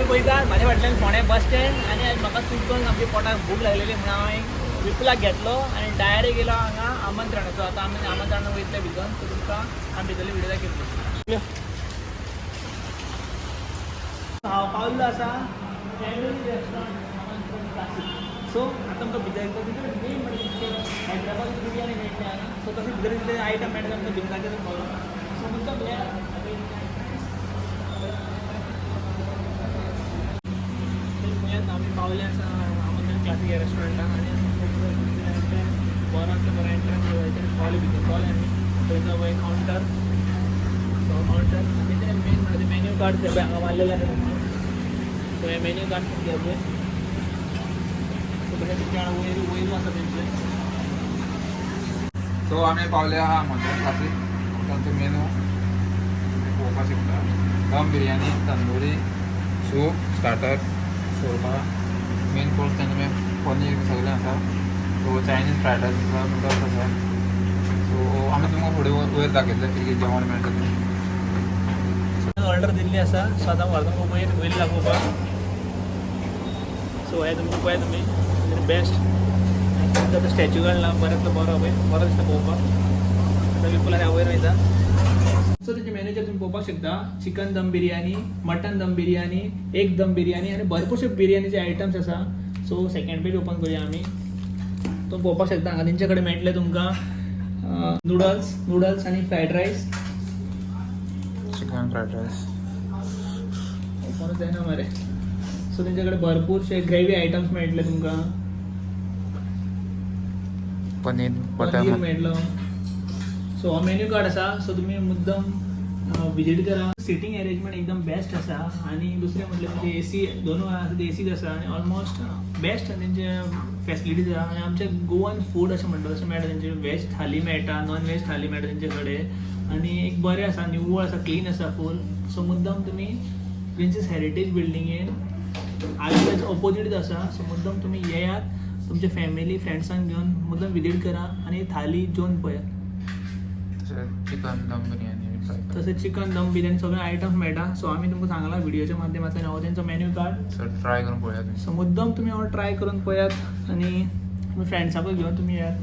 पळयता माझ्या फाटल्यान फोंड्या बस स्टँड आनी म्हाका चूक करून आमच्या पोटाक भूक लागलेली म्हणून हांवें विपुलाक घेतलो आनी डायरेक्ट गेलो हांगा आमंत्रणाचो. आतां आमी आमंत्रणाक वयतले भितर, सो तुमकां आमी भितरली व्हिडिओ दाखयतली. हांव पावल्लो आसा फॅमिली रेस्टॉरंट. सो आतां आमकां भितर मेन म्हणजे हैदराबाद बिर्याणी मेळटली हांगा. सो तशें भितर कितें आयटम मेळटा आमकां भिवनाचें फोलो. सो मुद्दम आमी पावले आसा आमंत्रण क्लासीक रेस्टॉरंटान आनी बरो एंट्रन्स पावले भितर पावले आमी. थंयचो पळय कावंटर. सो कावंटर आनी ते मेन म्हणजे मेन्यू कार्ड ते हांगा मारलेले आसा. सो हे मेन्यू कार्ड घेवचे. सो तशें तुमच्या वयर आसा तेंचे. सो आमी पावले आहा आमंत्रण क्लासीक. तांचो मेनू पळोवपाक शकता. दम बिर्याणी, तंदुरी, सूप, स्टार्टर, शोरबा, मेन कोर्स तेंचे पनीर सगळें आसा. सो चायनीज फ्रायड रायस आसा, नूडल्स आसा. सो आमी तुमकां फुडें वयर दाखयतले कितें कितें जेवण मेळटा तें. ऑर्डर दिल्ली आसा. सो आतां व्हरता वयर दाखोवपाक. सो हे तुमकां पळय तुमी बेस्ट आतां स्टॅच्यू घालना बऱ्यांतलो बरो पळय बरो दिसता पळोवपाक. आतां विपुल ह्या वयर वयता. सो तेजे मेन्यूचेर तुमी पळोवपाक शकता चिकन दम बिर्याणी, मटन दम बिर्याणी, एग दम बिर्याणी आनी भरपूरशे बिर्याणीचे आयटम्स आसा. सो सेकंड पेज ओपन करूया आमी. तो पळोवपाक शकता हांगा तेंचे कडेन मेळटले तुमकां नूडल्स आनी fried rice. Chicken fried rice ओपनूच जायना मरे. सो तेंचे कडेन भरपूरशे ग्रेवी आयटम्स मेळटले तुमकां. पनीर मेळटलो. सो हो मेन्यू कार्ड आसा. सो तुमी मुद्दम विजीट करा. सिटींग अरेंजमेंट एकदम बेस्ट आसा आनी दुसरें म्हटल्यार म्हणजे एसी दोनूय आसा ते एसीच आसा आनी ऑलमोस्ट बेस्ट तेंचे फॅसिलिटीज आसा. आनी आमचे गोवन फूड अशें म्हणटा तशें मेळटा. तेंचे वेज थाली मेळटा, नॉन वेज थाली मेळटा तेंचे कडेन आनी एक बरें आसा, निवळ आसा, क्लीन आसा फूल. सो मुद्दम तुमी प्रिन्सेस हेरिटेज बिल्डिंगेन आयुर्वेज ऑपोजीट आसा. सो मुद्दम तुमी येयात तुमच्या फॅमिली फ्रेंड्सांक घेवन मुद्दम विजीट करा आनी थाली जेवन पळयात. चिकन दम बिर्याणी, तसेच चिकन दम बिर्याणी सगळे आयटम्स मेळटा. सो आमी तुमकां सांगला व्हिडिओच्या माध्यमांतल्यान हांव तेंचो मेन्यू कार्ड. सो ट्राय करून पळयात. सो मुद्दम तुमी हांव ट्राय करून पळयात आनी तुमी फ्रेंड्साकूय घेवन तुमी येयात.